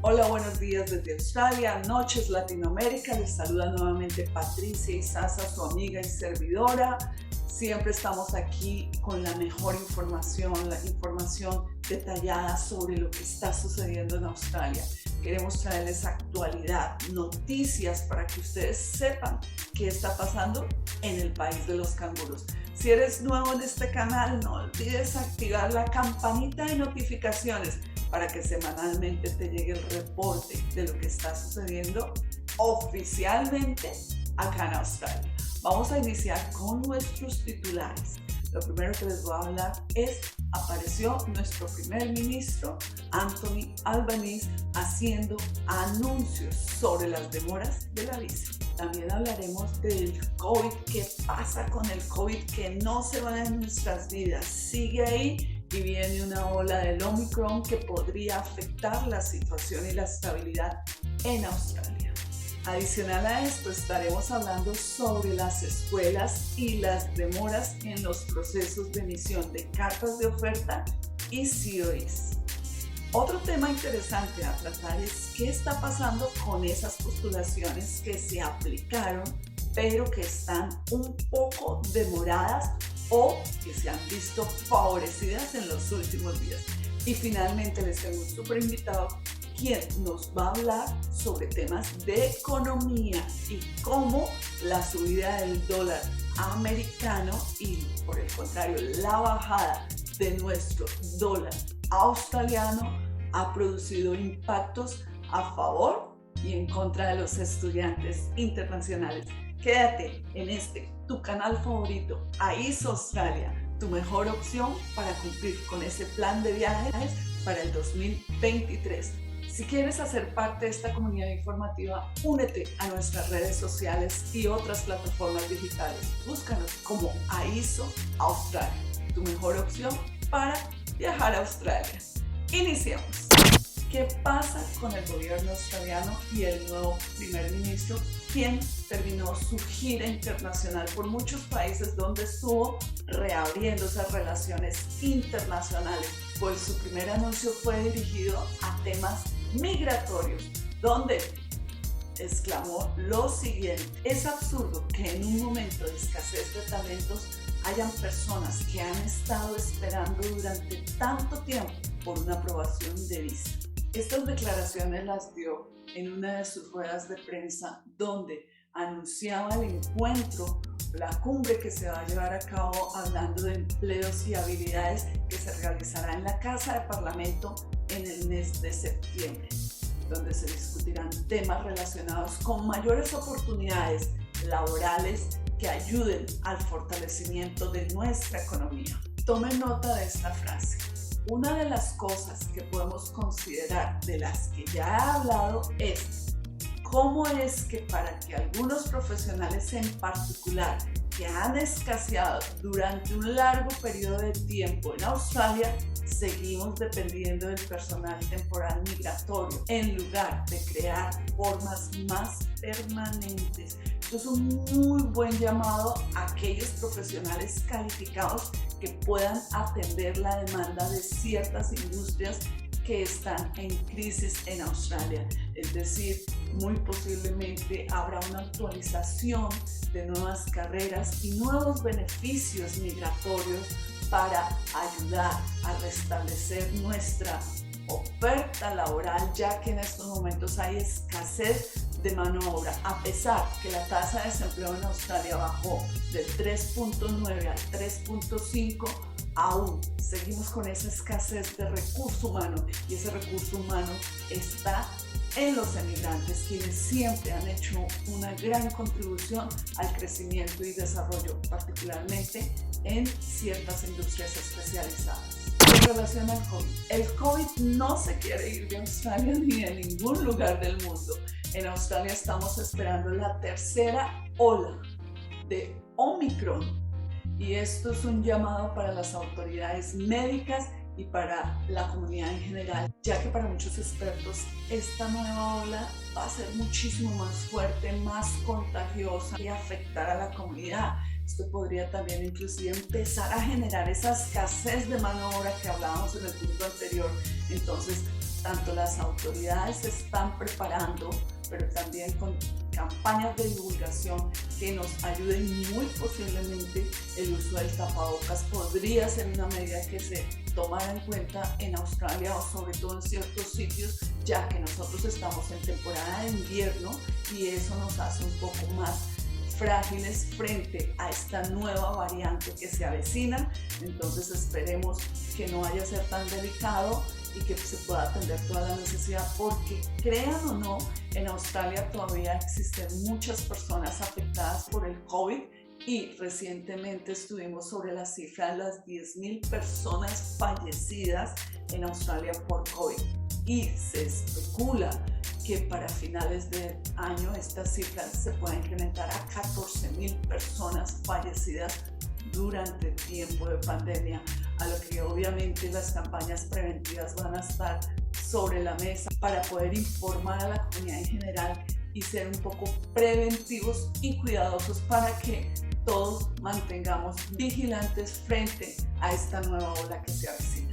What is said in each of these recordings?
Hola, buenos días desde Australia, noches Latinoamérica. Les saluda nuevamente Patricia Izaza, su amiga y servidora. Siempre estamos aquí con la mejor información, la información detallada sobre lo que está sucediendo en Australia. Queremos traerles actualidad, noticias para que ustedes sepan qué está pasando en el país de los canguros. Si eres nuevo en este canal, no olvides activar la campanita de notificaciones para que semanalmente te llegue el reporte de lo que está sucediendo oficialmente acá en Australia. Vamos a iniciar con nuestros titulares. Lo primero que les voy a hablar es, apareció nuestro primer ministro, Anthony Albanese, haciendo anuncios sobre las demoras de la visa. También hablaremos del COVID, qué pasa con el COVID, que no se va de nuestras vidas, sigue ahí. Y viene una ola del Omicron que podría afectar la situación y la estabilidad en Australia. Adicional a esto, estaremos hablando sobre las escuelas y las demoras en los procesos de emisión de cartas de oferta y COEs. Otro tema interesante a tratar es qué está pasando con esas postulaciones que se aplicaron, pero que están un poco demoradas o que se han visto favorecidas en los últimos días. Y finalmente les tengo un súper invitado quien nos va a hablar sobre temas de economía y cómo la subida del dólar americano y por el contrario la bajada de nuestro dólar australiano ha producido impactos a favor y en contra de los estudiantes internacionales. Quédate en tu canal favorito, AIS Australia, tu mejor opción para cumplir con ese plan de viajes para el 2023. Si quieres hacer parte de esta comunidad informativa, únete a nuestras redes sociales y otras plataformas digitales. Búscanos como AISO Australia, tu mejor opción para viajar a Australia. Iniciemos. ¿Qué pasa con el gobierno australiano y el nuevo primer ministro, quien terminó su gira internacional por muchos países donde estuvo reabriendo esas relaciones internacionales? Pues su primer anuncio fue dirigido a temas migratorios, donde exclamó lo siguiente: es absurdo que en un momento de escasez de talentos hayan personas que han estado esperando durante tanto tiempo por una aprobación de visa. Estas declaraciones las dio en una de sus ruedas de prensa donde anunciaba el encuentro, la cumbre que se va a llevar a cabo hablando de empleos y habilidades que se realizará en la Casa de Parlamento en el mes de septiembre, donde se discutirán temas relacionados con mayores oportunidades laborales que ayuden al fortalecimiento de nuestra economía. Tome nota de esta frase. Una de las cosas que podemos considerar, de las que ya he hablado, es cómo es que para que algunos profesionales en particular que han escaseado durante un largo periodo de tiempo en Australia, seguimos dependiendo del personal temporal migratorio en lugar de crear formas más permanentes. Esto es un muy buen llamado a aquellos profesionales calificados que puedan atender la demanda de ciertas industrias que están en crisis en Australia. Es decir, muy posiblemente habrá una actualización de nuevas carreras y nuevos beneficios migratorios para ayudar a restablecer nuestra oferta laboral, ya que en estos momentos hay escasez de mano de obra. A pesar que la tasa de desempleo en Australia bajó del 3.9 al 3.5, aún seguimos con esa escasez de recurso humano, y ese recurso humano está en los emigrantes, quienes siempre han hecho una gran contribución al crecimiento y desarrollo, particularmente en ciertas industrias especializadas. En relación al COVID, el COVID no se quiere ir de Australia ni de ningún lugar del mundo. En Australia estamos esperando la tercera ola de Omicron, y esto es un llamado para las autoridades médicas y para la comunidad en general, ya que para muchos expertos esta nueva ola va a ser muchísimo más fuerte, más contagiosa y afectar a la comunidad. Esto podría también inclusive empezar a generar esa escasez de mano de obra que hablábamos en el punto anterior. Entonces, tanto las autoridades se están preparando, pero también con campañas de divulgación que nos ayuden. Muy posiblemente el uso del tapabocas podría ser una medida que se tomara en cuenta en Australia, o sobre todo en ciertos sitios, ya que nosotros estamos en temporada de invierno y eso nos hace un poco más frágiles frente a esta nueva variante que se avecina. Entonces esperemos que no vaya a ser tan delicado y que se pueda atender toda la necesidad, porque crean o no, en Australia todavía existen muchas personas afectadas por el COVID y recientemente estuvimos sobre la cifra de las 10,000 personas fallecidas en Australia por COVID y se especula que para finales de año estas cifras se pueden incrementar a 14,000 personas fallecidas durante el tiempo de pandemia, a lo que obviamente las campañas preventivas van a estar sobre la mesa para poder informar a la comunidad en general y ser un poco preventivos y cuidadosos para que todos mantengamos vigilantes frente a esta nueva ola que se avecina.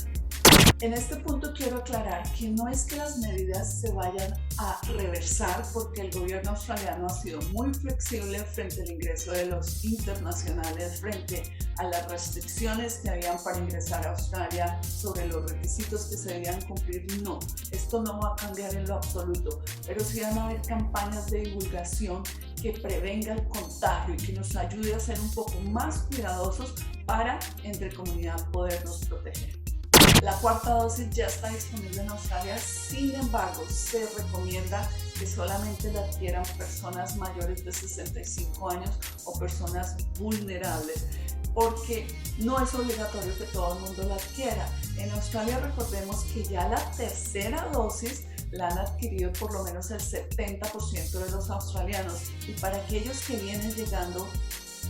En este punto quiero aclarar que no es que las medidas se vayan a reversar, porque el gobierno australiano ha sido muy flexible frente al ingreso de los internacionales, frente a las restricciones que habían para ingresar a Australia, sobre los requisitos que se debían cumplir. No, esto no va a cambiar en lo absoluto, pero sí van a haber campañas de divulgación que prevenga el contagio y que nos ayude a ser un poco más cuidadosos para, entre comunidad, podernos proteger. La cuarta dosis ya está disponible en Australia, sin embargo, se recomienda que solamente la adquieran personas mayores de 65 años o personas vulnerables, porque no es obligatorio que todo el mundo la adquiera. En Australia recordemos que ya la tercera dosis la han adquirido por lo menos el 70% de los australianos, y para aquellos que vienen llegando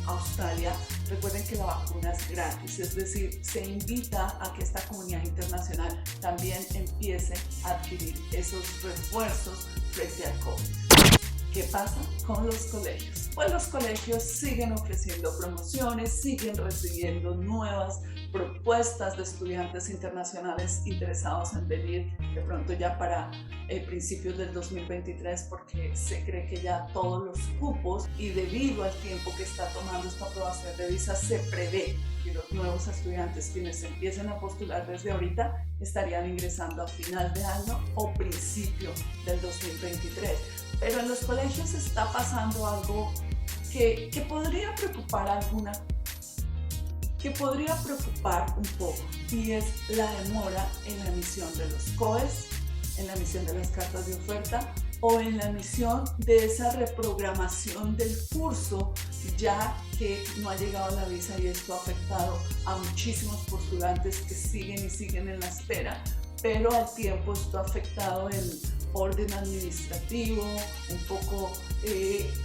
Australia, recuerden que la vacuna es gratis, es decir, se invita a que esta comunidad internacional también empiece a adquirir esos refuerzos frente al COVID. ¿Qué pasa con los colegios? Pues los colegios siguen ofreciendo promociones, siguen recibiendo nuevas propuestas de estudiantes internacionales interesados en venir de pronto ya para principios del 2023, porque se cree que ya todos los cupos, y debido al tiempo que está tomando esta aprobación de visa, se prevé que los nuevos estudiantes, quienes empiecen a postular desde ahorita, estarían ingresando a final de año o principio del 2023. Pero en los colegios está pasando algo que podría preocupar un poco, y es la demora en la emisión de los COEs, en la emisión de las cartas de oferta o en la emisión de esa reprogramación del curso, ya que no ha llegado la visa, y esto ha afectado a muchísimos postulantes que siguen en la espera. Pero al tiempo esto ha afectado el orden administrativo, un poco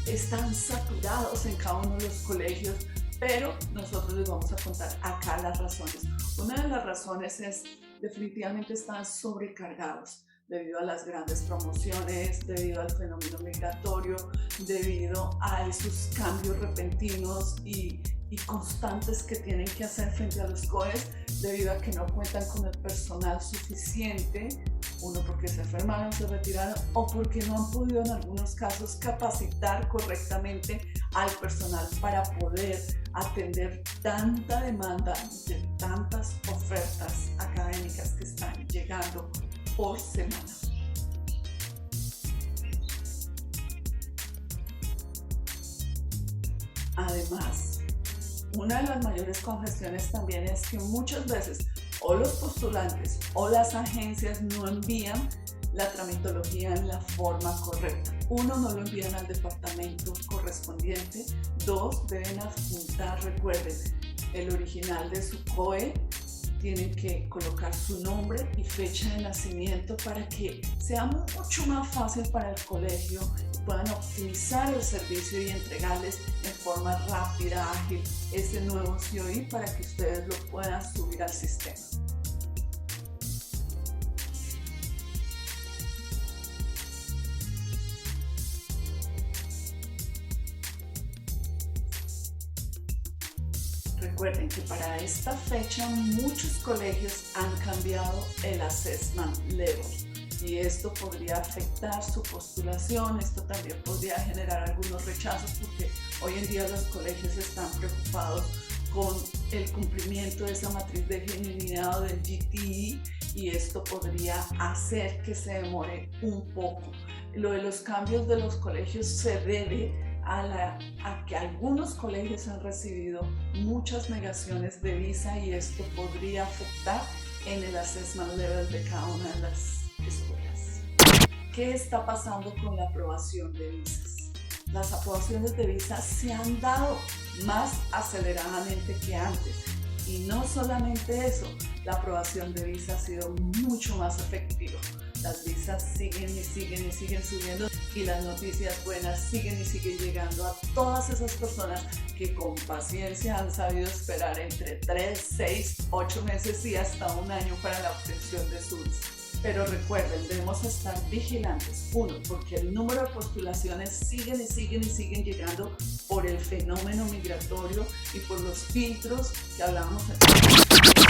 están saturados en cada uno de los colegios, pero nosotros les vamos a contar acá las razones. Una de las razones es definitivamente están sobrecargados debido a las grandes promociones, debido al fenómeno migratorio, debido a esos cambios repentinos y constantes que tienen que hacer frente a los COEs, debido a que no cuentan con el personal suficiente, uno porque se enfermaron, se retiraron, o porque no han podido en algunos casos capacitar correctamente al personal para poder atender tanta demanda de tantas ofertas académicas que están llegando por semana. Además, una de las mayores congestiones también es que muchas veces o los postulantes o las agencias no envían la tramitología en la forma correcta. Uno, no lo envían al departamento correspondiente. Dos, deben adjuntar, recuerden, el original de su COE. Tienen que colocar su nombre y fecha de nacimiento para que sea mucho más fácil para el colegio y puedan optimizar el servicio y entregarles en forma rápida, ágil, ese nuevo COI para que ustedes lo puedan subir al sistema. Recuerden que para esta fecha muchos colegios han cambiado el assessment level. y esto podría afectar su postulación. Esto también podría generar algunos rechazos porque hoy en día los colegios están preocupados con el cumplimiento de esa matriz de genuinidad o del GTE, y esto podría hacer que se demore un poco. Lo de los cambios de los colegios se debe a que algunos colegios han recibido muchas negaciones de visa, y esto podría afectar en el assessment level de cada una de las escuelas. ¿Qué está pasando con la aprobación de visas? Las aprobaciones de visas se han dado más aceleradamente que antes. Y no solamente eso, la aprobación de visa ha sido mucho más efectiva. Las visas siguen y siguen y siguen subiendo, y las noticias buenas siguen y siguen llegando a todas esas personas que con paciencia han sabido esperar entre 3, 6, 8 meses y hasta un año para la obtención de su visa. Pero recuerden, debemos estar vigilantes. Uno, porque el número de postulaciones siguen y siguen y siguen llegando por el fenómeno migratorio y por los filtros que hablábamos en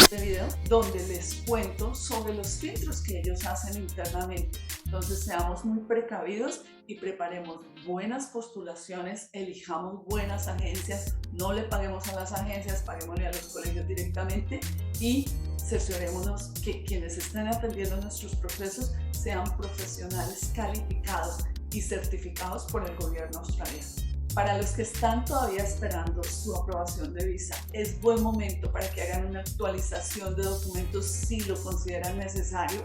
este video, donde les cuento sobre los filtros que ellos hacen internamente. Entonces seamos muy precavidos y preparemos buenas postulaciones, elijamos buenas agencias, no le paguemos a las agencias, paguémosle a los colegios directamente, y cerciorémonos que quienes estén atendiendo nuestros procesos sean profesionales calificados y certificados por el gobierno australiano. Para los que están todavía esperando su aprobación de visa, es buen momento para que hagan una actualización de documentos si lo consideran necesario.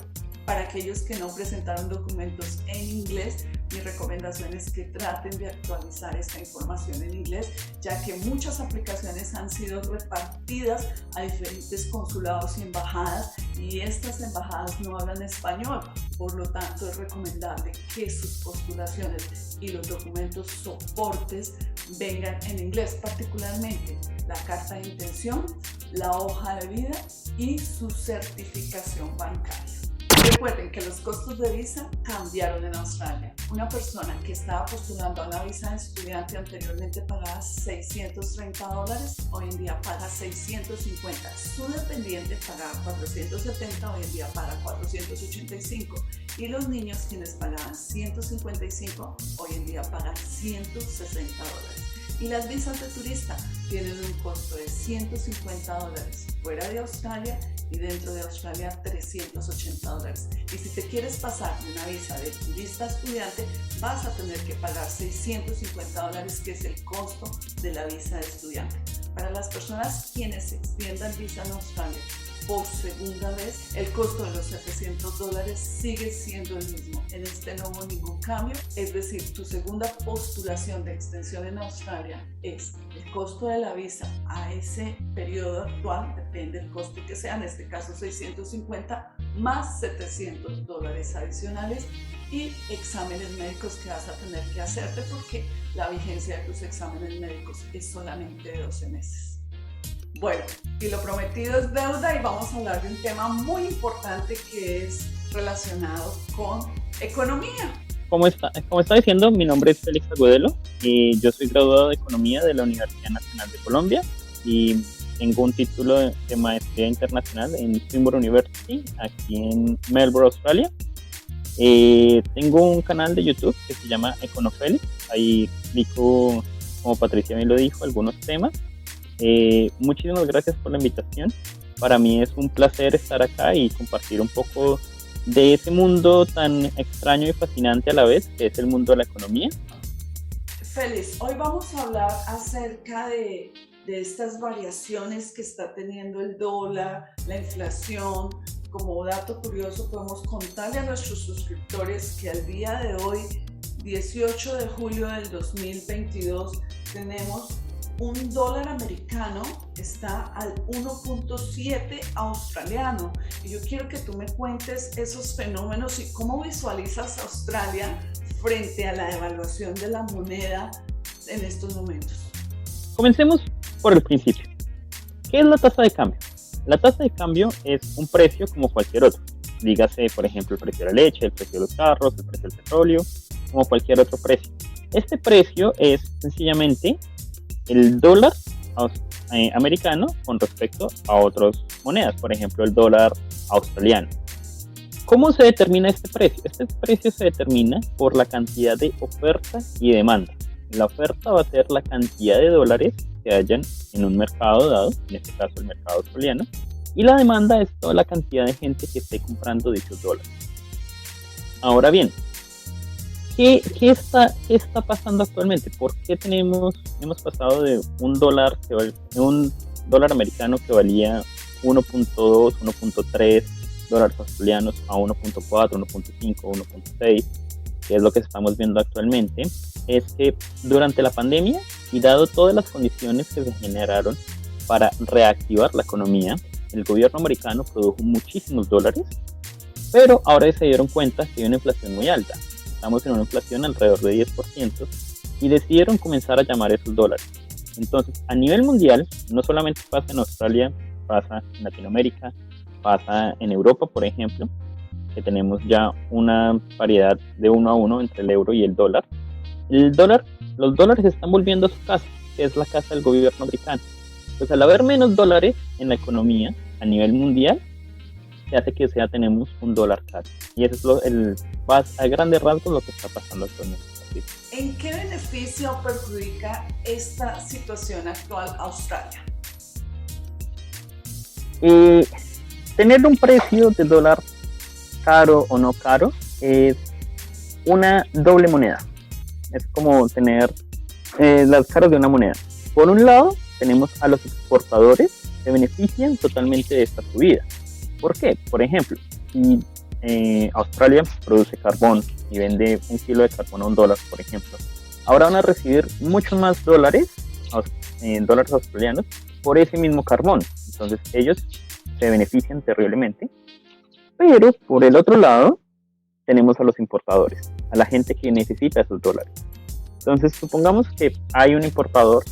Para aquellos que no presentaron documentos en inglés, mi recomendación es que traten de actualizar esta información en inglés, ya que muchas aplicaciones han sido repartidas a diferentes consulados y embajadas, y estas embajadas no hablan español. Por lo tanto, es recomendable que sus postulaciones y los documentos soportes vengan en inglés, particularmente la carta de intención, la hoja de vida y su certificación bancaria. Recuerden que los costos de visa cambiaron en Australia. Una persona que estaba postulando a una visa de estudiante anteriormente pagaba $630, hoy en día paga $650. Su dependiente pagaba $470, hoy en día paga $485. Y los niños, quienes pagaban $155, hoy en día pagan $160. Y las visas de turista tienen un costo de $150 fuera de Australia, y dentro de Australia $380. Y si te quieres pasar de una visa de turista a estudiante, vas a tener que pagar $650, que es el costo de la visa de estudiante. Para las personas quienes extiendan visa en Australia por segunda vez, el costo de los $700 sigue siendo el mismo. En este no hubo ningún cambio, es decir, tu segunda postulación de extensión en Australia es el costo de la visa a ese periodo actual, depende del costo que sea, en este caso $650 más $700 adicionales, y exámenes médicos que vas a tener que hacerte porque la vigencia de tus exámenes médicos es solamente de 12 meses. Bueno, y lo prometido es deuda, y vamos a hablar de un tema muy importante que es relacionado con economía. Como está diciendo, mi nombre es Félix Agudelo y yo soy graduado de Economía de la Universidad Nacional de Colombia, y tengo un título de maestría internacional en Swinburne University, aquí en Melbourne, Australia. Tengo un canal de YouTube que se llama EconoFélix, ahí explico, como Patricia me lo dijo, algunos temas. Muchísimas gracias por la invitación. Para mí es un placer estar acá y compartir un poco de ese mundo tan extraño y fascinante a la vez, que es el mundo de la economía. Félix, hoy vamos a hablar acerca de estas variaciones que está teniendo el dólar, la inflación. Como dato curioso, podemos contarle a nuestros suscriptores que al día de hoy, 18 de julio del 2022, tenemos un dólar americano está al 1.7 australiano. Y yo quiero que tú me cuentes esos fenómenos y cómo visualizas Australia frente a la devaluación de la moneda en estos momentos. Comencemos por el principio. ¿Qué es la tasa de cambio? La tasa de cambio es un precio como cualquier otro. Dígase, por ejemplo, el precio de la leche, el precio de los carros, el precio del petróleo, como cualquier otro precio. Este precio es sencillamente el dólar americano con respecto a otras monedas, por ejemplo el dólar australiano. ¿Cómo se determina este precio? Este precio se determina por la cantidad de oferta y demanda. La oferta va a ser la cantidad de dólares que hayan en un mercado dado, en este caso el mercado australiano, y la demanda es toda la cantidad de gente que esté comprando dichos dólares. Ahora bien, ¿qué está pasando actualmente? ¿Por qué hemos pasado de un dólar americano que valía 1.2, 1.3 dólares australianos a 1.4, 1.5, 1.6, que es lo que estamos viendo actualmente? Es que durante la pandemia y dado todas las condiciones que se generaron para reactivar la economía, el gobierno americano produjo muchísimos dólares, pero ahora se dieron cuenta que hay una inflación muy alta. Estamos en una inflación alrededor de 10% y decidieron comenzar a llamar esos dólares. Entonces, a nivel mundial, no solamente pasa en Australia, pasa en Latinoamérica, pasa en Europa, por ejemplo, que tenemos ya una paridad de 1 a 1 entre el euro y el dólar. Los dólares están volviendo a su casa, que es la casa del gobierno americano. Pues al haber menos dólares en la economía a nivel mundial, se hace que tenemos un dólar caro. Y eso es a grandes rasgos lo que está pasando actualmente. ¿En qué beneficia o perjudica esta situación actual a Australia? Tener un precio de dólar caro o no caro es una doble moneda. Es como tener las caras de una moneda. Por un lado, tenemos a los exportadores que benefician totalmente de esta subida. ¿Por qué? Por ejemplo, si Australia produce carbón y vende un kilo de carbón a $1, por ejemplo, ahora van a recibir muchos más dólares australianos por ese mismo carbón. Entonces ellos se benefician terriblemente. Pero por el otro lado, tenemos a los importadores, a la gente que necesita esos dólares. Entonces, supongamos que hay un importador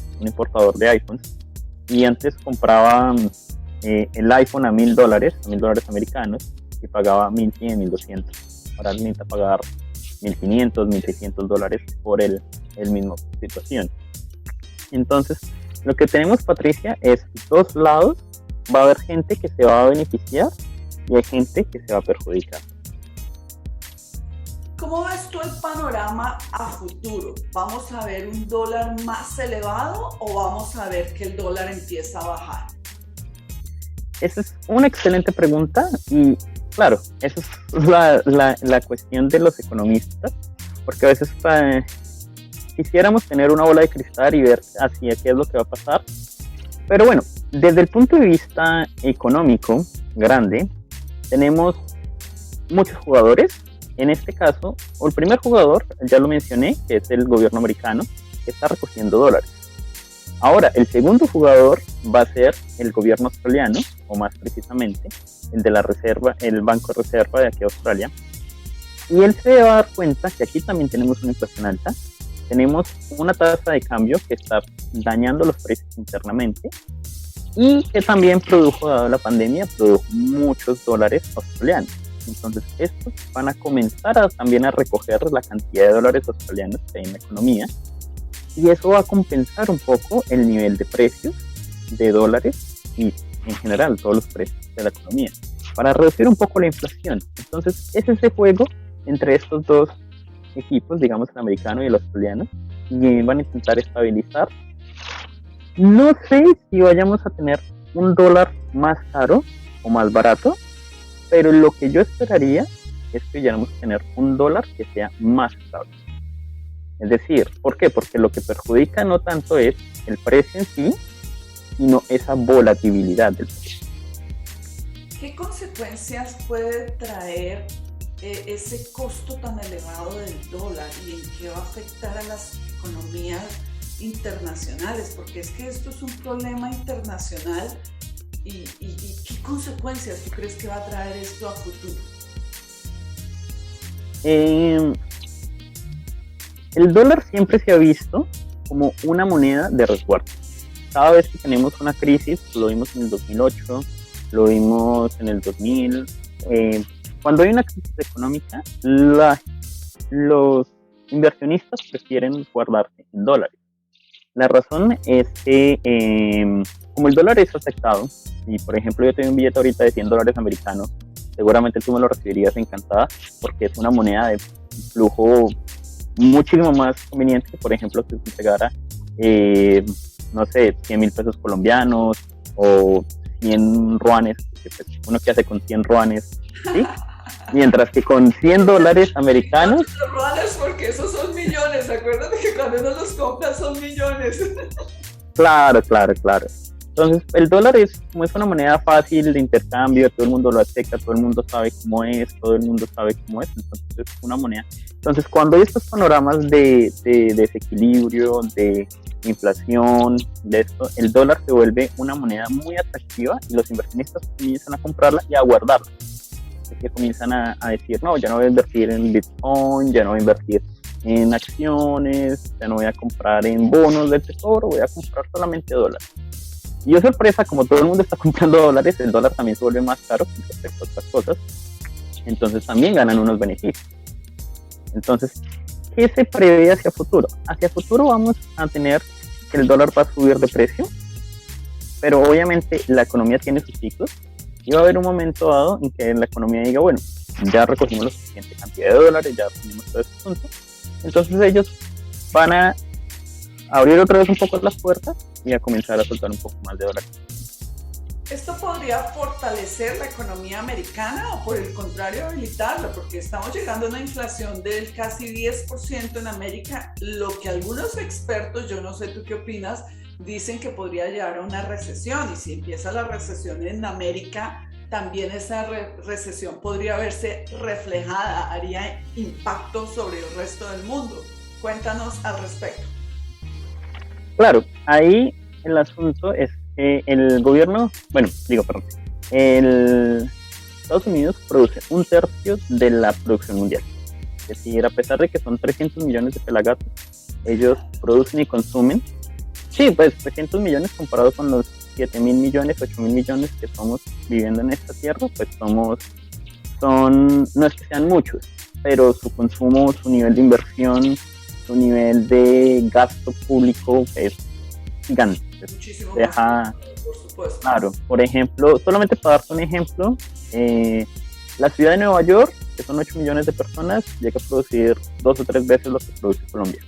de iPhones, y antes compraba el iPhone a $1,000 americanos, y pagaba 1,100, 1,200. Ahora necesita pagar 1,500, 1,600 dólares por el mismo situación. Entonces, lo que tenemos, Patricia, es dos lados. Va a haber gente que se va a beneficiar y hay gente que se va a perjudicar. ¿Cómo ves tú el panorama a futuro? ¿Vamos a ver un dólar más elevado o vamos a ver que el dólar empieza a bajar? Esa es una excelente pregunta y claro, esa es la cuestión de los economistas, porque a veces quisiéramos tener una bola de cristal y ver hacia qué es lo que va a pasar. Pero bueno, desde el punto de vista económico grande, tenemos muchos jugadores. En este caso, el primer jugador, ya lo mencioné, que es el gobierno americano, que está recogiendo dólares. Ahora, el segundo jugador va a ser el gobierno australiano, o más precisamente, el de la reserva, el Banco de Reserva de aquí de Australia. Y él se va a dar cuenta que aquí también tenemos una inflación alta, tenemos una tasa de cambio que está dañando los precios internamente y que también dado la pandemia, produjo muchos dólares australianos. Entonces estos van a comenzar también a recoger la cantidad de dólares australianos que hay en la economía, y eso va a compensar un poco el nivel de precios de dólares y en general todos los precios de la economía, para reducir un poco la inflación. Entonces es ese juego entre estos dos equipos, digamos el americano y el australiano, y van a intentar estabilizar. No sé si vayamos a tener un dólar más caro o más barato, pero lo que yo esperaría es que vayamos a tener un dólar que sea más estable. Es decir, ¿por qué? Porque lo que perjudica no tanto es el precio en sí, sino esa volatilidad del precio. ¿Qué consecuencias puede traer ese costo tan elevado del dólar y en qué va a afectar a las economías internacionales? Porque es que esto es un problema internacional. ¿Y qué consecuencias tú crees que va a traer esto a futuro? El dólar siempre se ha visto como una moneda de resguardo. Cada vez que tenemos una crisis, lo vimos en el 2008, lo vimos en el 2000. Cuando hay una crisis económica, los inversionistas prefieren guardarse en dólares. La razón es que como el dólar es afectado, y por ejemplo yo tengo un billete ahorita de $100 americanos, seguramente tú me lo recibirías encantada porque es una moneda de flujo muchísimo más conveniente que, por ejemplo, que te pegara, no sé, 100.000 pesos colombianos o 100 ruanes, que pues, uno que hace con 100 ruanes, ¿sí? Mientras que con $100 americanos... Los ruanes, porque esos son millones, acuérdate que cuando uno los compra son millones. Claro. Entonces, el dólar como es una moneda fácil de intercambio, todo el mundo lo acepta, todo el mundo sabe cómo es, entonces es una moneda. Entonces, cuando hay estos panoramas de desequilibrio, de inflación, de esto, el dólar se vuelve una moneda muy atractiva y los inversionistas comienzan a comprarla y a guardarla. Que comienzan a decir, no, ya no voy a invertir en Bitcoin, ya no voy a invertir en acciones, ya no voy a comprar en bonos del tesoro, voy a comprar solamente dólares. Y es sorpresa, como todo el mundo está comprando dólares, el dólar también se vuelve más caro con respecto a otras cosas, entonces también ganan unos beneficios. Entonces, ¿qué se prevé hacia futuro? Hacia futuro vamos a tener que el dólar va a subir de precio, pero obviamente la economía tiene sus ciclos y va a haber un momento dado en que la economía diga, bueno, ya recogimos la suficiente cantidad de dólares, ya tenemos todo este asunto, entonces ellos van a abrir otra vez un poco las puertas y a comenzar a soltar un poco más de dólares. ¿Esto podría fortalecer la economía americana o por el contrario debilitarla? Porque estamos llegando a una inflación del casi 10% en América, lo que algunos expertos, yo no sé tú qué opinas, dicen que podría llevar a una recesión, y si empieza la recesión en América, también esa recesión podría verse reflejada, haría impacto sobre el resto del mundo. Cuéntanos al respecto. Claro, ahí el asunto es que el gobierno, Estados Unidos produce 1/3 de la producción mundial. Es decir, a pesar de que son 300 millones de pelagatos, ellos producen y consumen. Sí, pues 300 millones comparado con los 7.000 millones, 8.000 millones que somos viviendo en esta tierra, pues no es que sean muchos, pero su consumo, su nivel de inversión, su nivel de gasto público es gigante. Muchísimo más, por supuesto. Claro, por ejemplo, solamente para darte un ejemplo, la ciudad de Nueva York, que son 8 millones de personas, llega a producir 2 o 3 veces lo que produce Colombia.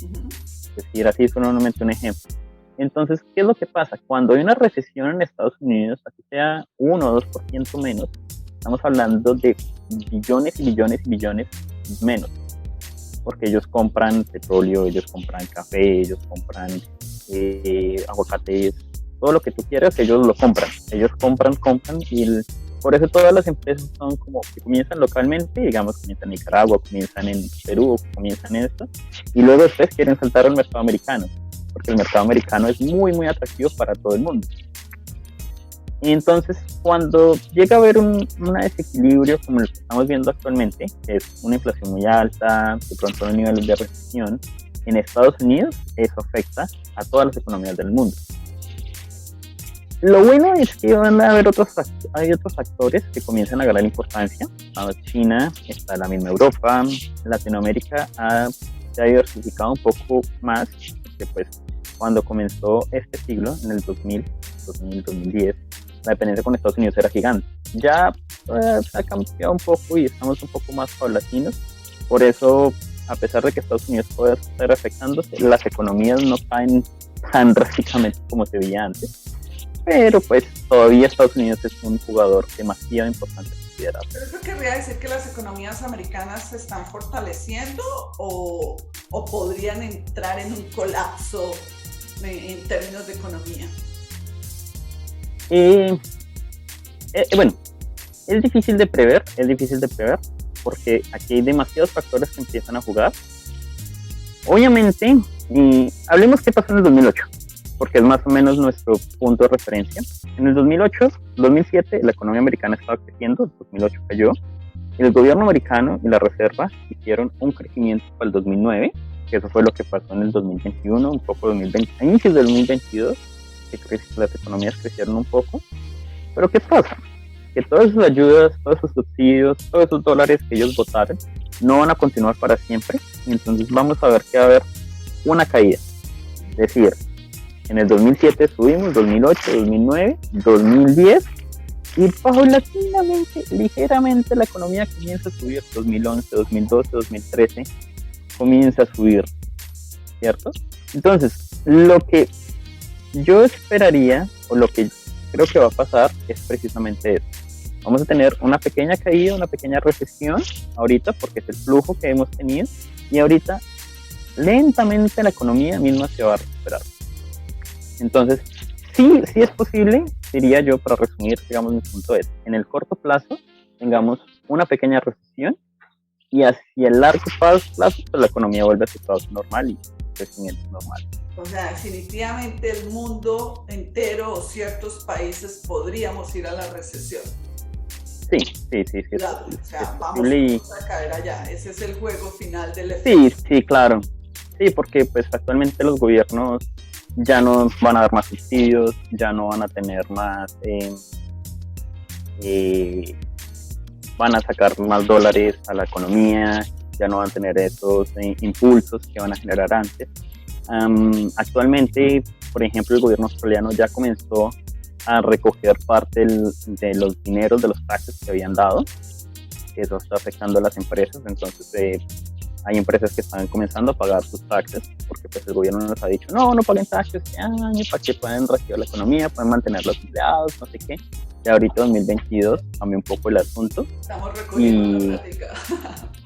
Uh-huh. Es decir, así es solamente un ejemplo. Entonces, ¿qué es lo que pasa? Cuando hay una recesión en Estados Unidos, así sea 1 o 2% menos, estamos hablando de billones y billones y billones menos. Porque ellos compran petróleo, ellos compran café, ellos compran aguacates, todo lo que tú quieras, ellos lo compran. Ellos compran y por eso todas las empresas son como que comienzan localmente, digamos, comienzan en Nicaragua, comienzan en Perú, comienzan en esto, y luego después quieren saltar al mercado americano, porque el mercado americano es muy, muy atractivo para todo el mundo. Y entonces, cuando llega a haber un desequilibrio como el que estamos viendo actualmente, que es una inflación muy alta, de pronto un nivel de recesión, en Estados Unidos, eso afecta a todas las economías del mundo. Lo bueno es que van a haber hay otros factores que comienzan a ganar importancia. China, está la misma Europa, Latinoamérica se ha diversificado un poco más, porque pues cuando comenzó este siglo, en el 2010, la dependencia con Estados Unidos era gigante. Ya ha cambiado un poco y estamos un poco más paulatinos. Por eso, a pesar de que Estados Unidos puede estar afectándose, las economías no caen tan drásticamente como se veía antes. Pero pues todavía Estados Unidos es un jugador demasiado importante. ¿Pero eso querría decir que las economías americanas se están fortaleciendo o podrían entrar en un colapso en términos de economía? Bueno, es difícil de prever porque aquí hay demasiados factores que empiezan a jugar. Obviamente, hablemos qué pasó en el 2008, porque es más o menos nuestro punto de referencia. En el 2007 la economía americana estaba creciendo, el 2008 cayó, y el gobierno americano y la Reserva hicieron un crecimiento para el 2009, que eso fue lo que pasó en el 2021, un poco 2020, a inicios del 2022, que las economías crecieron un poco. Pero ¿qué pasa? Que todas esas ayudas, todos esos subsidios, todos esos dólares que ellos votaron no van a continuar para siempre, y entonces vamos a ver que va a haber una caída. Es decir, en el 2007 subimos, 2008, 2009, 2010 y paulatinamente, ligeramente la economía comienza a subir. 2011, 2012, 2013 comienza a subir, ¿cierto? Entonces, lo que yo esperaría, o lo que creo que va a pasar, es precisamente eso. Vamos a tener una pequeña caída, una pequeña recesión ahorita, porque es el flujo que hemos tenido, y ahorita lentamente la economía misma se va a recuperar. Entonces, sí es posible, diría yo, para resumir, digamos, mi punto es, en el corto plazo tengamos una pequeña recesión, y hacia el largo plazo, pues la economía vuelve a su estado normal y el crecimiento normal. O sea, definitivamente el mundo entero o ciertos países podríamos ir a la recesión. Sí. Claro, o sea, vamos a caer allá. Ese es el juego final del efecto. Sí, claro. Sí, porque pues actualmente los gobiernos ya no van a dar más subsidios, ya no van a tener más, van a sacar más dólares a la economía, ya no van a tener esos impulsos que van a generar antes. Actualmente, por ejemplo, el gobierno australiano ya comenzó a recoger parte de los dineros de los taxes que habían dado. Eso está afectando a las empresas, entonces hay empresas que están comenzando a pagar sus taxes, porque pues el gobierno nos ha dicho, no paguen taxes este año para que puedan reactivar la economía, pueden mantener los empleados, no sé qué. Ya ahorita 2022 cambió un poco el asunto. Estamos recogiendo la plática.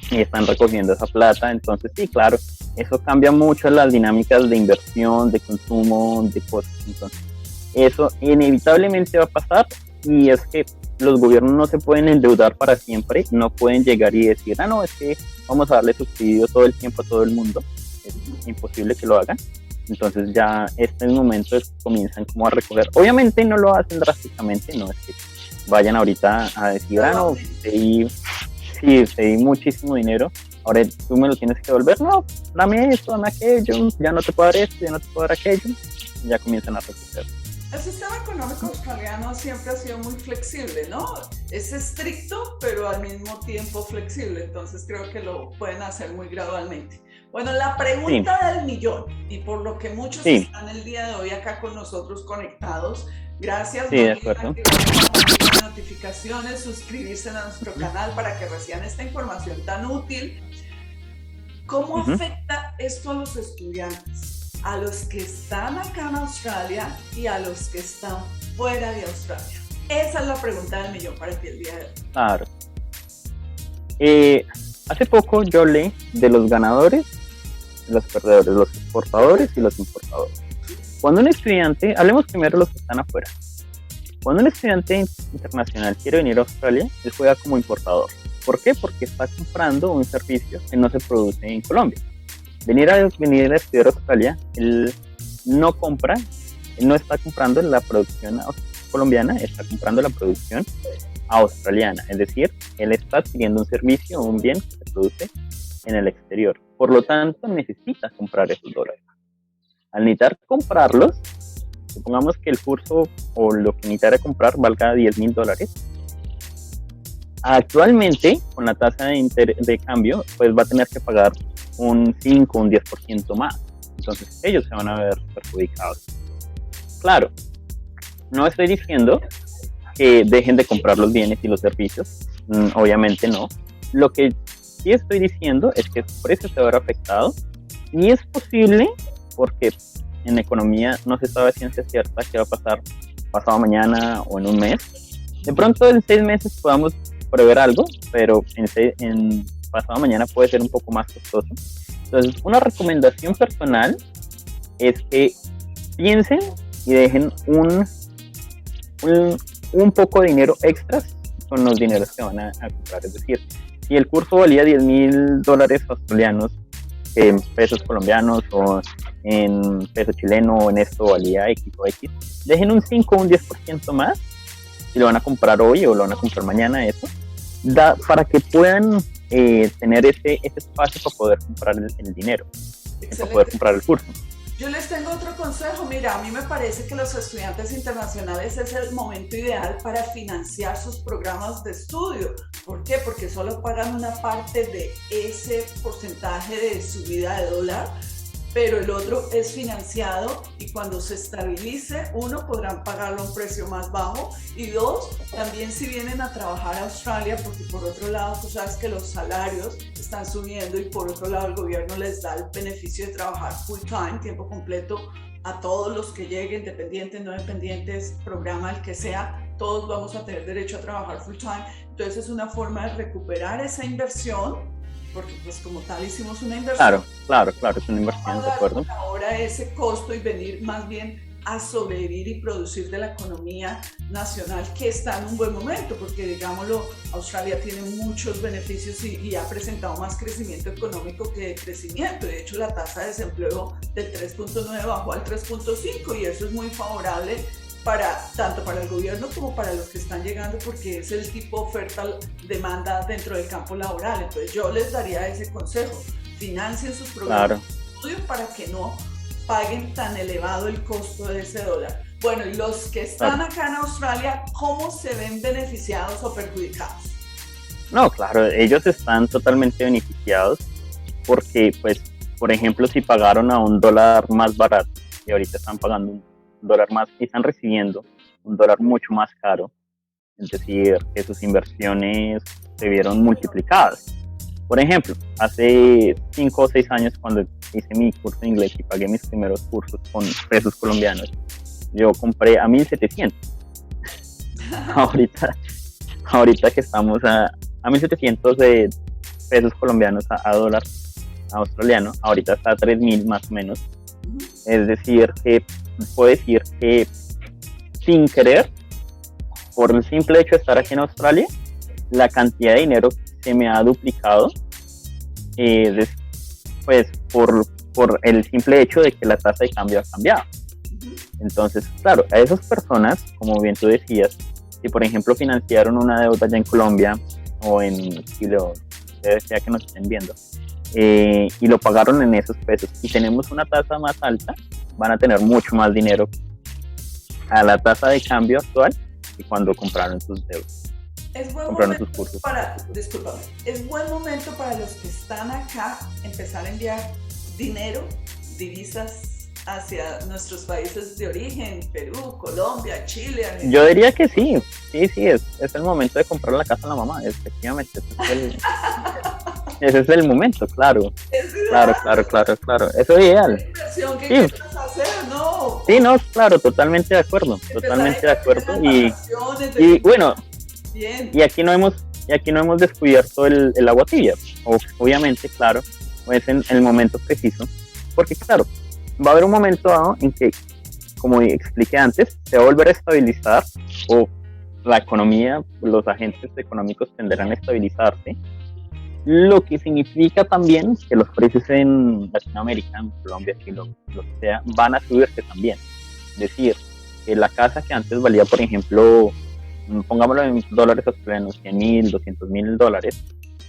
Y están recogiendo esa plata, entonces sí, claro, eso cambia mucho las dinámicas de inversión, de consumo, de cosas. Entonces, eso inevitablemente va a pasar, y es que los gobiernos no se pueden endeudar para siempre, no pueden llegar y decir, no, es que vamos a darle subsidio todo el tiempo a todo el mundo, es imposible que lo hagan. Entonces ya este momento comienzan como a recoger, obviamente no lo hacen drásticamente, no es que vayan ahorita a decir, no, te di muchísimo dinero, ahora tú me lo tienes que devolver, no, dame esto, dame aquello, ya no te puedo dar esto, ya no te puedo dar aquello, ya comienzan a recoger. El sistema económico australiano siempre ha sido muy flexible, ¿no? Es estricto, pero al mismo tiempo flexible, entonces creo que lo pueden hacer muy gradualmente. Bueno, la pregunta del millón, y por lo que muchos están el día de hoy acá con nosotros conectados, gracias por activar notificaciones, suscribirse a nuestro canal para que reciban esta información tan útil. ¿Cómo afecta esto a los estudiantes? A los que están acá en Australia y a los que están fuera de Australia. Esa es la pregunta del millón para ti el día de hoy. Claro. Hace poco yo leí de los ganadores, los perdedores, los exportadores y los importadores. Cuando un estudiante, hablemos primero de los que están afuera. Cuando un estudiante internacional quiere venir a Australia, él juega como importador. ¿Por qué? Porque está comprando un servicio que no se produce en Colombia. Venir a estudiar a Australia, él no está comprando la producción colombiana, está comprando la producción australiana. Es decir, él está adquiriendo un servicio o un bien que se produce en el exterior. Por lo tanto, necesita comprar esos dólares. Al necesitar comprarlos, supongamos que el curso o lo que necesitara comprar valga $10,000. Actualmente, con la tasa de cambio, pues va a tener que pagar un 5, un 10% más. Entonces ellos se van a ver perjudicados. Claro, no estoy diciendo que dejen de comprar los bienes y los servicios, obviamente no. Lo que sí estoy diciendo es que su precio se va a ver afectado, y es posible, porque en economía no se sabe a ciencia cierta qué va a pasar pasado mañana o en un mes. De pronto en 6 meses podamos prever algo, pero en pasado mañana puede ser un poco más costoso. Entonces, una recomendación personal es que piensen y dejen un poco de dinero extras con los dineros que van a comprar. Es decir, si el curso valía $10,000 australianos en pesos colombianos o en peso chileno, o en esto valía X o X, dejen un 5 o un 10% más, si lo van a comprar hoy o lo van a comprar mañana, eso para que puedan tener ese espacio para poder comprar el dinero, para poder comprar el curso. Yo les tengo otro consejo. Mira, a mí me parece que los estudiantes internacionales es el momento ideal para financiar sus programas de estudio. ¿Por qué? Porque solo pagan una parte de ese porcentaje de subida de dólar pero el otro es financiado y cuando se estabilice, uno, podrán pagarlo a un precio más bajo y dos, también si vienen a trabajar a Australia, porque por otro lado tú sabes que los salarios están subiendo y por otro lado el gobierno les da el beneficio de trabajar full time, tiempo completo, a todos los que lleguen, dependientes, no dependientes, programa el que sea, todos vamos a tener derecho a trabajar full time. Entonces es una forma de recuperar esa inversión, porque pues como tal hicimos una inversión. Claro, es una inversión, de acuerdo. Ahora ese costo y venir más bien a sobrevivir y producir de la economía nacional, que está en un buen momento, porque digámoslo, Australia tiene muchos beneficios y ha presentado más crecimiento económico que crecimiento. De hecho, la tasa de desempleo del 3.9 bajó al 3.5 y eso es muy favorable tanto para el gobierno como para los que están llegando, porque es el tipo oferta-demanda dentro del campo laboral. Entonces yo les daría ese consejo: financien sus programas de estudio para que no paguen tan elevado el costo de ese dólar. Bueno, y los que están acá en Australia, ¿cómo se ven beneficiados o perjudicados? No, claro, ellos están totalmente beneficiados porque, pues, por ejemplo, si pagaron a $1 más barato y ahorita están pagando $1 más y están recibiendo $1 mucho más caro, es decir, que sus inversiones se vieron multiplicadas. Por ejemplo, hace 5 o 6 años, cuando hice mi curso de inglés y pagué mis primeros cursos con pesos colombianos, yo compré a 1.700. ahorita que estamos a 1.700 de pesos colombianos a dólar australiano, ahorita está a 3.000 más o menos. Es decir, que puedo decir que sin querer, por el simple hecho de estar aquí en Australia, la cantidad de dinero se me ha duplicado, pues por el simple hecho de que la tasa de cambio ha cambiado. Entonces, claro, a esas personas, como bien tú decías, si por ejemplo financiaron una deuda ya en Colombia o en Chile, o sea que nos estén viendo, y lo pagaron en esos pesos y tenemos una tasa más alta, van a tener mucho más dinero a la tasa de cambio actual que cuando compraron sus deudas. Es buen momento es buen momento para los que están acá empezar a enviar dinero, divisas hacia nuestros países de origen, Perú, Colombia, Chile, Argentina. Yo diría que sí, es el momento de comprar la casa a la mamá, efectivamente, ese es el momento, claro. Claro, eso es ideal. ¿Qué inversión que vas a hacer? No. Sí, no, claro, totalmente de acuerdo. Y bueno, bien. Y aquí no hemos descubierto el agua tibia. Obviamente, claro, es en el momento preciso, porque claro, va a haber un momento dado en que, como expliqué antes, se va a volver a estabilizar, o la economía, los agentes económicos tenderán a estabilizarse, lo que significa también que los precios en Latinoamérica, en Colombia, aquí lo que sea, van a subirse también. Es decir, que la casa que antes valía, por ejemplo, pongámoslo en dólares australianos, $100,000, $200,000,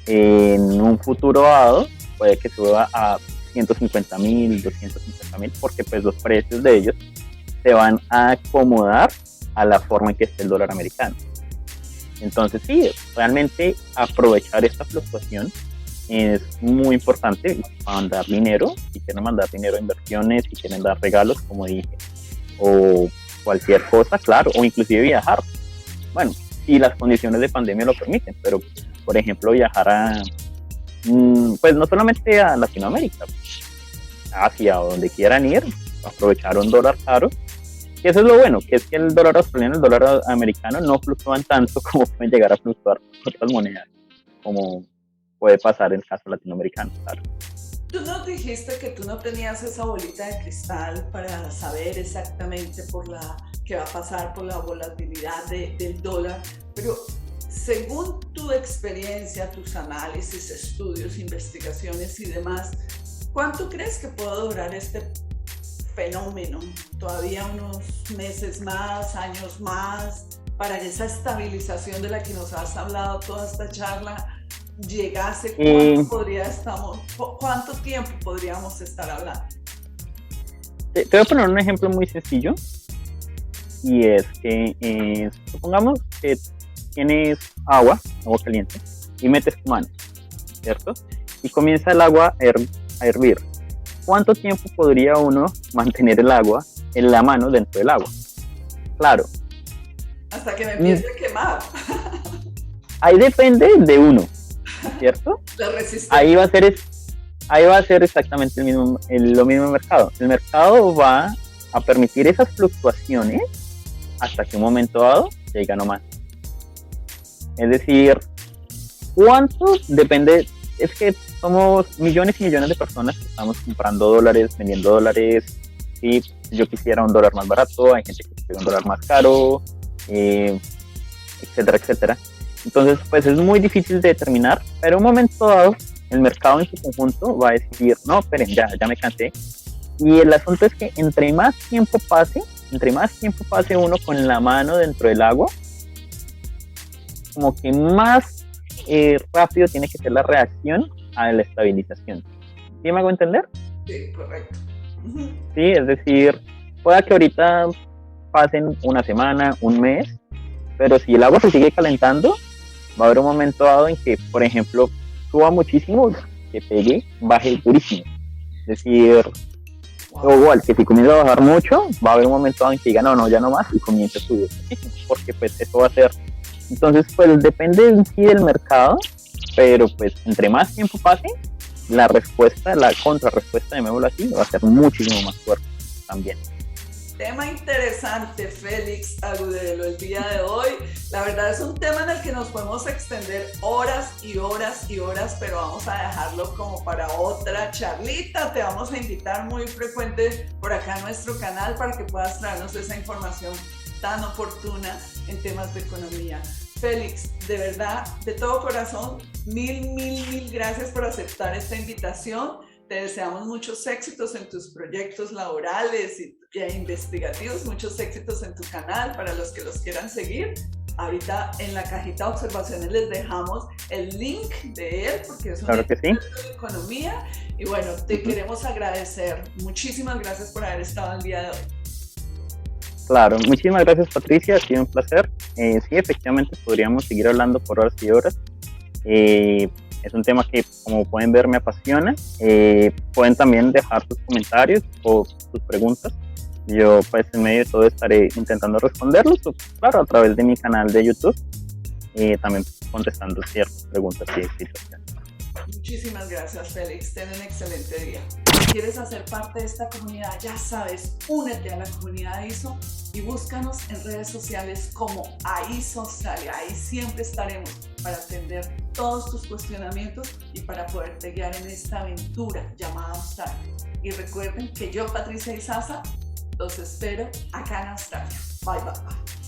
en un futuro dado puede que suba a $150,000, $250,000, porque pues los precios de ellos se van a acomodar a la forma en que esté el dólar americano. Entonces sí, realmente aprovechar esta fluctuación es muy importante para mandar dinero, si quieren mandar dinero a inversiones, si quieren dar regalos, como dije, o cualquier cosa, claro, o inclusive viajar. Bueno, si las condiciones de pandemia lo permiten, pero por ejemplo viajar pues no solamente a Latinoamérica, Asia o donde quieran ir, aprovechar un dólar caro. Y eso es lo bueno, que es que el dólar australiano y el dólar americano no fluctúan tanto como pueden llegar a fluctuar otras monedas, como puede pasar en el caso latinoamericano, claro. Tú nos dijiste que tú no tenías esa bolita de cristal para saber exactamente qué va a pasar por la volatilidad del dólar, pero según tu experiencia, tus análisis, estudios, investigaciones y demás, ¿cuánto crees que puede durar este fenómeno? ¿Todavía unos meses más, años más, para esa estabilización de la que nos has hablado toda esta charla llegase? ¿Cuánto tiempo podríamos estar hablando? Te voy a poner un ejemplo muy sencillo, y es que supongamos que tienes agua caliente, y metes tu mano, ¿cierto? Y comienza el agua a hervir. ¿cuánto tiempo podría uno mantener el agua en la mano dentro del agua? Claro. Hasta que me empiece a quemar. Ahí depende de uno, ¿cierto? La resistencia. Ahí va a ser exactamente lo mismo el mercado. El mercado va a permitir esas fluctuaciones hasta que un momento dado llega no más. Es decir, ¿cuánto? Depende, es que somos millones y millones de personas que estamos comprando dólares, vendiendo dólares. Si yo quisiera un dólar más barato, hay gente que quiere un dólar más caro, etcétera, etcétera. Entonces, pues es muy difícil de determinar, pero un momento dado, el mercado en su conjunto va a decir, no, esperen, ya me cansé. Y el asunto es que entre más tiempo pase uno con la mano dentro del agua, como que más rápido tiene que ser la reacción a la estabilización. ¿Sí me hago entender? Sí, correcto. Sí, es decir, pueda que ahorita pasen una semana, un mes, pero si el agua se sigue calentando, va a haber un momento dado en que, por ejemplo, suba muchísimo, que pegue, baje durísimo. Es decir, o igual, que si comienza a bajar mucho, va a haber un momento dado en que diga, no, ya no más, y comience a subir. Porque pues eso va a ser. Entonces, pues depende en sí del mercado, pero pues entre más tiempo pase, la respuesta, la contrarrespuesta, llamémoslo así, va a ser muchísimo más fuerte también. Tema interesante, Félix Agudelo, el día de hoy. La verdad es un tema en el que nos podemos extender horas y horas y horas, pero vamos a dejarlo como para otra charlita. Te vamos a invitar muy frecuente por acá a nuestro canal para que puedas traernos esa información tan oportuna en temas de economía. Félix, de verdad, de todo corazón, mil gracias por aceptar esta invitación. Te deseamos muchos éxitos en tus proyectos laborales e investigativos, muchos éxitos en tu canal para los que los quieran seguir. Ahorita en la cajita de observaciones les dejamos el link de él porque es un experto de economía. Y bueno, te queremos agradecer. Muchísimas gracias por haber estado el día de hoy. Claro, muchísimas gracias, Patricia, ha sido un placer. Sí, efectivamente podríamos seguir hablando por horas y horas. Es un tema que, como pueden ver, me apasiona. Pueden también dejar sus comentarios o sus preguntas. Yo, pues, en medio de todo estaré intentando responderlos, claro, a través de mi canal de YouTube, también contestando ciertas preguntas y situaciones. Muchísimas gracias, Félix. Ten un excelente día. Si quieres hacer parte de esta comunidad, ya sabes, únete a la comunidad ISO y búscanos en redes sociales como AISO Australia. Ahí siempre estaremos para atender todos tus cuestionamientos y para poderte guiar en esta aventura llamada Australia. Y recuerden que yo, Patricia Izaza, los espero acá en Australia. Bye.